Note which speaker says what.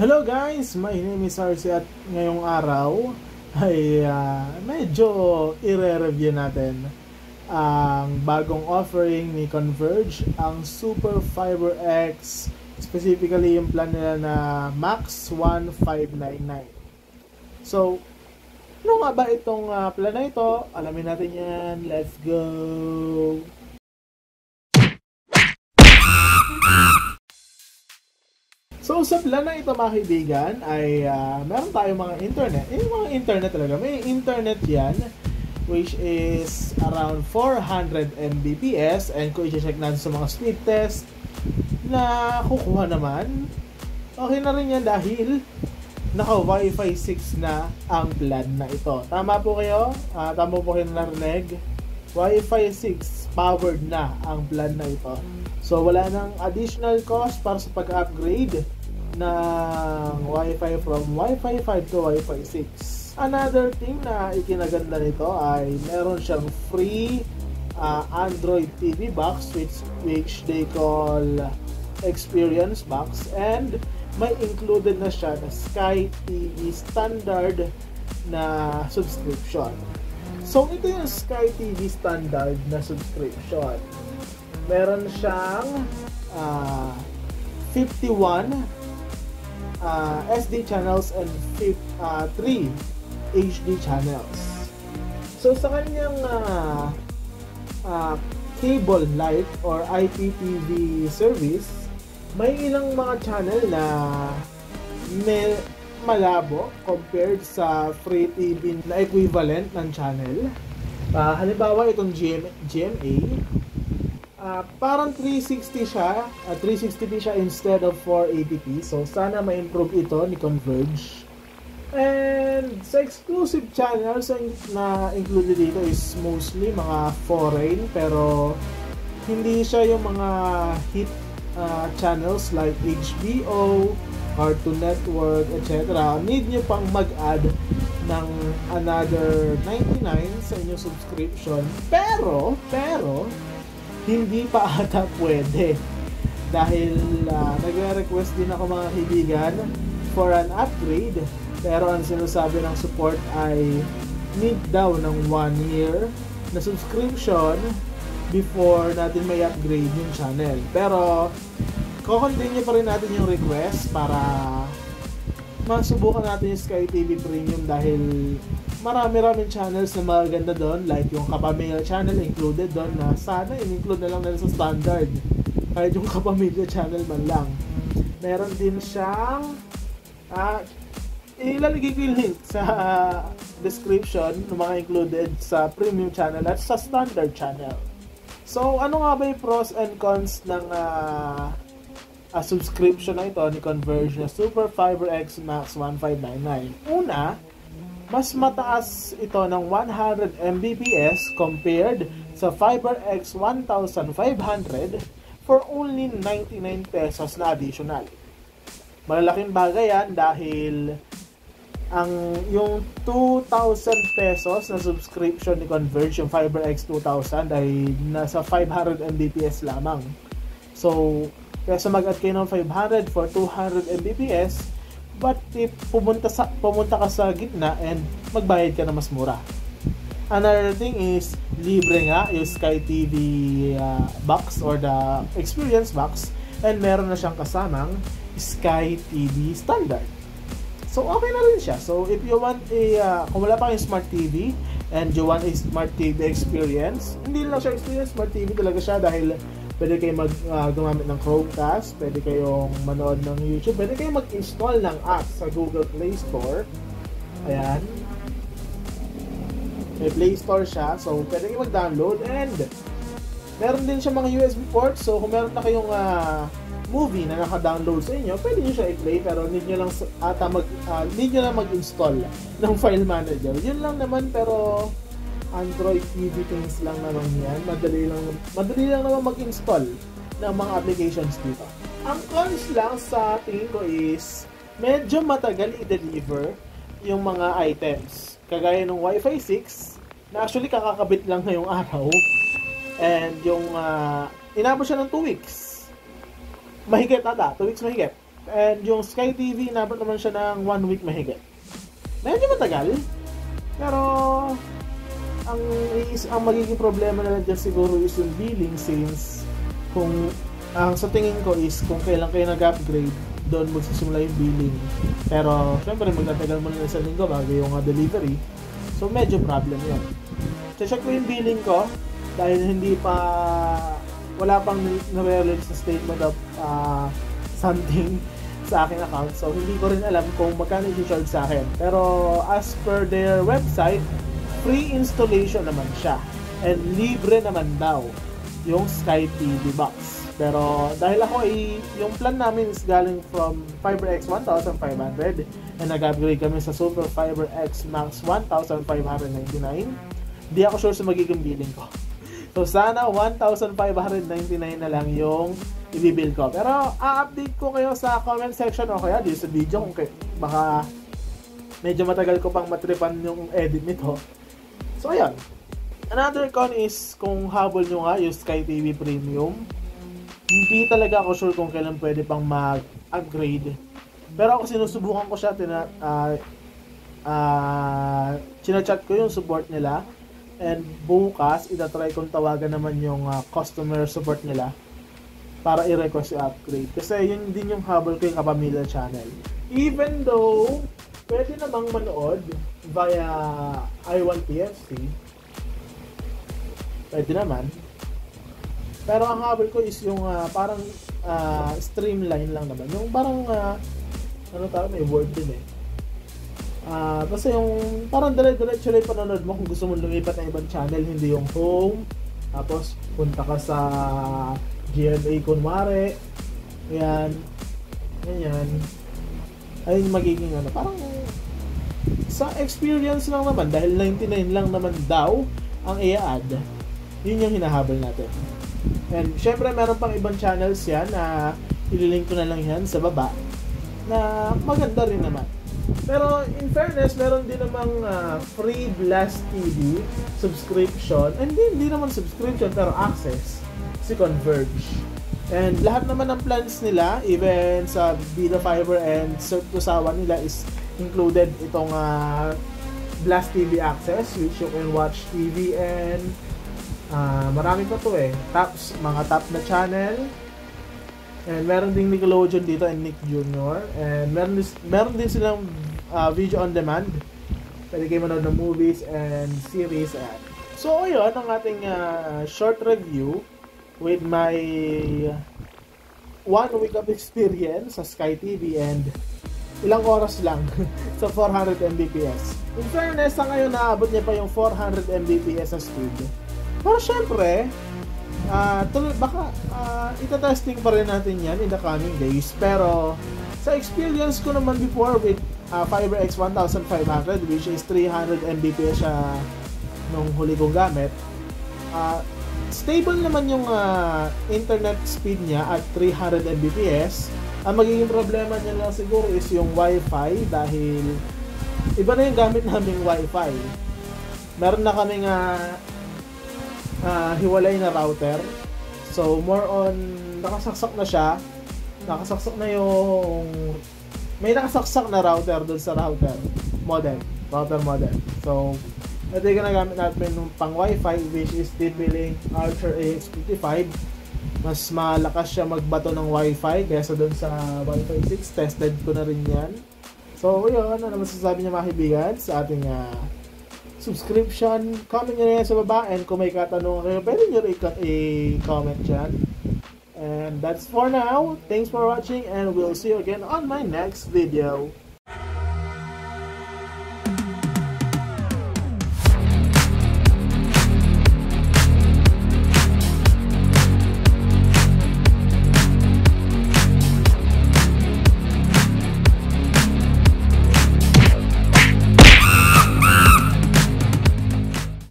Speaker 1: Hello guys, my name is RC at ngayong araw ay medyo i-review natin ang bagong offering ni Converge, ang Super Fiber X, specifically yung plan nila na Max 1599. So, ano nga ba itong plan na ito? Alamin natin yan. Let's go! So, sa plan na ito mga kaibigan ay meron tayong mga internet. Yung mga internet talaga. May internet yan which is around 400 Mbps and kung i-check natin sa mga speed test na kukuha naman, okay na rin yan dahil naka Wi-Fi 6 na ang plan na ito. Tama po kayo? Tama po kayo narinig? Wi-Fi 6 powered na ang plan na ito. So, wala nang additional cost para sa pag-upgrade ng Wi-Fi from Wi-Fi 5 to Wi-Fi 6. Another thing na ikinaganda nito ay meron siyang free Android TV box which they call Experience Box, and may included na siya na Sky TV standard na subscription. So, ito yung Sky TV standard na subscription. Meron siyang 51 SD channels and 3 HD channels. So, sa kanyang cable light or IPTV service, may ilang mga channel na may malabo compared sa free TV na equivalent ng channel. Halimbawa, itong GMA, parang 360 siya, 360p siya instead of 480p. So, sana ma-improve ito ni Converge. And sa exclusive channels na included dito is mostly mga foreign, pero hindi siya yung mga hit channels like HBO, Cartoon Network, etc. Need nyo pang mag-add ng another 99 sa inyong subscription. Pero hindi pa ata pwede. Dahil nagre-request din ako mga kaibigan for an upgrade. Pero ang sinasabi ng support ay need daw ng 1 year na subscription before natin may upgrade yung channel. Pero ko-continue pa rin natin yung request para masubukan natin yung Sky TV Premium dahil marami-raming channels na magaganda doon, like yung Kapamilya channel included doon na sana in-include na lang nila sa standard kahit yung Kapamilya channel man lang. Meron din siyang ilalagay ko yung link sa description ng mga included sa premium channel at sa standard channel. So, ano nga ba yung pros and cons ng subscription na ito ni Converge na Super Fiber X Max 1599? Una, mas mataas ito ng 100 Mbps compared sa Fiber X 1500 for only 99 pesos na additional. Malalaking bagay yan dahil yung 2,000 pesos na subscription ni Converge, yung Fiber X 2000, ay nasa 500 Mbps lamang. So, kaysa mag-add kayo ng 500 for 200 Mbps, but if pumunta ka sa gitna and magbayad ka na mas mura. Another thing is, libre nga yung Sky TV box or the Experience Box, and meron na siyang kasamang Sky TV Standard. So, okay na rin siya. So, if you want kung wala pa kayong Smart TV and you want a Smart TV experience, hindi lang siya experience, Smart TV talaga siya dahil pwede kayong gumamit ng Chromecast, pwede kayong manood ng YouTube, pwede kayong mag-install ng app sa Google Play Store. Ayan. May Play Store siya, so pwede kayong mag-download, and meron din siya mga USB ports, so kung meron na kayong movie na naka-download sa inyo, pwede nyo siya i-play, pero need nyo lang mag-install ng file manager. Yun lang naman, pero Android TV things lang naman yan. Madali lang naman mag-install ng mga applications dito. Ang cons lang sa tingin ko is medyo matagal i-deliver yung mga items. Kagaya ng Wi-Fi 6 na actually kakakabit lang ngayong araw, and yung inabot siya ng 2 weeks. Mahigit ata, 2 weeks mahigit. And yung Sky TV, nabot naman siya ng 1 week mahigit. Medyo matagal. Pero, ang magiging problema na lang dyan siguro is yung billing, since kung ang sa tingin ko is kung kailan kayo nag-upgrade, doon magsisimula yung billing. Pero syempre magtatagal mo na isang linggo bago yung delivery. So medyo problem yun. Check ko yung billing ko dahil wala pang na-release na statement of something sa aking account. So hindi ko rin alam kung magkano i-charge sa akin. Pero as per their website, free installation naman siya. And libre naman daw yung Sky TV box. Pero dahil ako yung plan namin is galing from FiberX 1500 and nag-upgrade kami sa Super FiberX Max 1599. Di ako sure sa magiging billing ko. So sana 1599 na lang yung i-bill ko. Pero a-update ko kayo sa comment section o kaya dito sa video kung baka medyo matagal ko pang matripan yung edit nito. So ayun. Another con is kung habol nyo nga yung Sky TV Premium, hindi talaga ako sure kung kailan pwede pang mag-upgrade. Pero ako sinusubukan ko siya, chinachat ko yung support nila. And bukas, itatry kong tawagan naman yung customer support nila para i-request yung upgrade. Kasi yun din yung habol ko yung Kapamilya channel. Even though, pwede namang manood via i1 PFC. Pwede naman. Pero ang habol ko is yung parang streamline lang naman. Yung parang, may word din eh. Basta yung parang dire-diretso lang panonood mo kung gusto mo lumipat ng ibang channel, hindi yung home. Tapos punta ka sa GMA kunwari. Ayan. Ganyan. Ayun magiging parang sa experience lang naman, dahil 99 lang naman daw ang i-add. Yun yung hinahabol natin. And syempre meron pang ibang channels yan na ililink ko na lang yan sa baba na maganda rin naman. Pero in fairness, meron din namang free Blast TV subscription, and hindi naman subscription pero access si Converge. And lahat naman ng plans nila, even sa Vida Fiber and Surf to Sawa nila, is included itong Blast TV access, which you can watch TV and marami pa to mga top na channel. And meron ding Nickelodeon dito and Nick Jr. And meron din silang video on demand. Pwede kayo manood ng movies and series. So ayun ang ating short review with my 1 week of experience sa Sky TV and ilang oras lang sa 400 Mbps. In fairness, sa ngayon naabot niya pa yung 400 Mbps na speed. Pero syempre, baka itatesting pa rin natin yan in the coming days. Pero sa experience ko naman before with FiberX 1500, which is 300 Mbps siya nung huli kong gamit, stable naman yung internet speed niya at 300 Mbps. Ang magiging problema niya lang siguro is yung Wi-Fi, dahil iba na yung gamit naming Wi-Fi. Meron na kaming hiwalay na router. So more on nakasaksak na siya. Nakasaksak na yung may nakasaksak na router doon sa router modem. So ito yung ginagamit natin ng pang Wi-Fi, which is TP-Link Archer AX55. Mas malakas siya magbato ng Wi-Fi kaysa doon sa Wi-Fi 6. Tested ko na rin yan. So yun, ano masasabi niya mga kaibigan sa ating subscription? Comment nyo na yan sa baba, and kung may katanungan kayo, pwede nyo i-comment dyan. And that's for now. Thanks for watching, and we'll see you again on my next video.